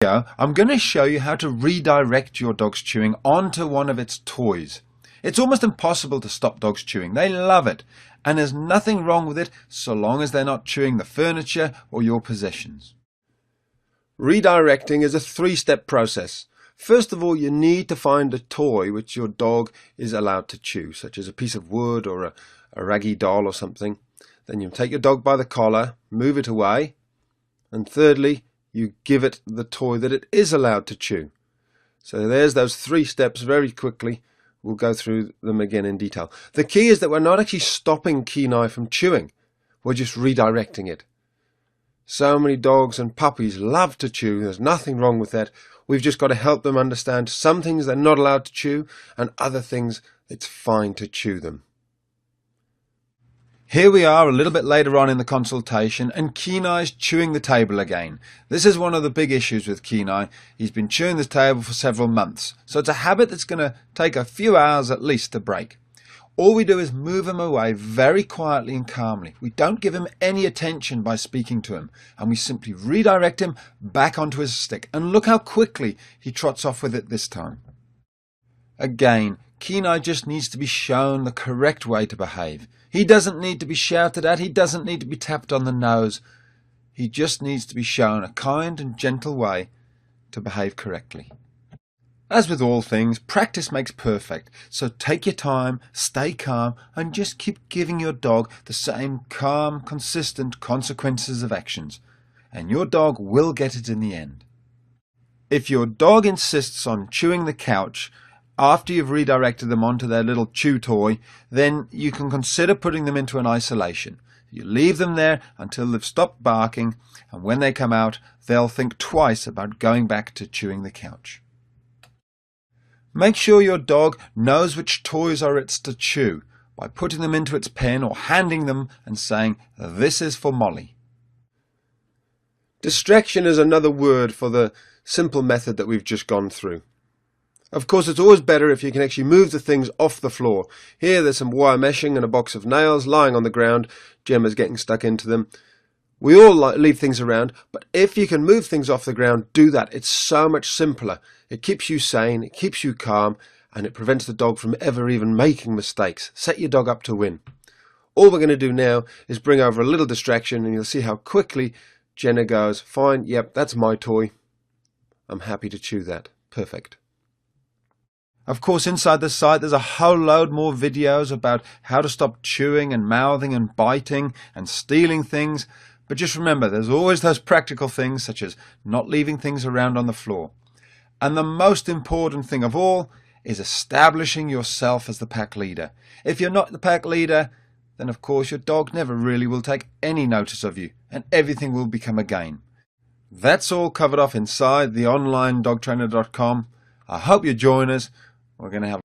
I'm going to show you how to redirect your dog's chewing onto one of its toys. It's almost impossible to stop dogs chewing. They love it, and there's nothing wrong with it so long as they're not chewing the furniture or your possessions. Redirecting is a three-step process. First of all, you need to find a toy which your dog is allowed to chew, such as a piece of wood or a raggy doll or something. Then you take your dog by the collar, move it away, and thirdly, you give it the toy that it is allowed to chew. So there's those three steps very quickly. We'll go through them again in detail. The key is that we're not actually stopping Kenai from chewing. We're just redirecting it. So many dogs and puppies love to chew. There's nothing wrong with that. We've just got to help them understand some things they're not allowed to chew and other things it's fine to chew them. Here we are a little bit later on in the consultation, and Kenai's chewing the table again. This is one of the big issues with Kenai. He's been chewing the table for several months, so it's a habit that's going to take a few hours at least to break. All we do is move him away very quietly and calmly. We don't give him any attention by speaking to him, and we simply redirect him back onto his stick, and look how quickly he trots off with it this time. Again, Kenai just needs to be shown the correct way to behave. He doesn't need to be shouted at, he doesn't need to be tapped on the nose. He just needs to be shown a kind and gentle way to behave correctly. As with all things, practice makes perfect, so take your time, stay calm, and just keep giving your dog the same calm, consistent consequences of actions, and your dog will get it in the end. If your dog insists on chewing the couch, after you've redirected them onto their little chew toy, then you can consider putting them into an isolation. You leave them there until they've stopped barking, and when they come out, they'll think twice about going back to chewing the couch. Make sure your dog knows which toys are its to chew by putting them into its pen or handing them and saying, "This is for Molly." Distraction is another word for the simple method that we've just gone through. Of course, it's always better if you can actually move the things off the floor. Here there's some wire meshing and a box of nails lying on the ground. Gemma's getting stuck into them. We all leave things around, but if you can move things off the ground, do that. It's so much simpler. It keeps you sane, it keeps you calm, and it prevents the dog from ever even making mistakes. Set your dog up to win. All we're going to do now is bring over a little distraction, and you'll see how quickly Jenna goes, "Fine, yep, that's my toy. I'm happy to chew that. Perfect." Of course, inside the site there's a whole load more videos about how to stop chewing and mouthing and biting and stealing things. But just remember, there's always those practical things such as not leaving things around on the floor. And the most important thing of all is establishing yourself as the pack leader. If you're not the pack leader, then of course your dog never really will take any notice of you, and everything will become a game. That's all covered off inside the online dogtrainer.com. I hope you join us. We're going to have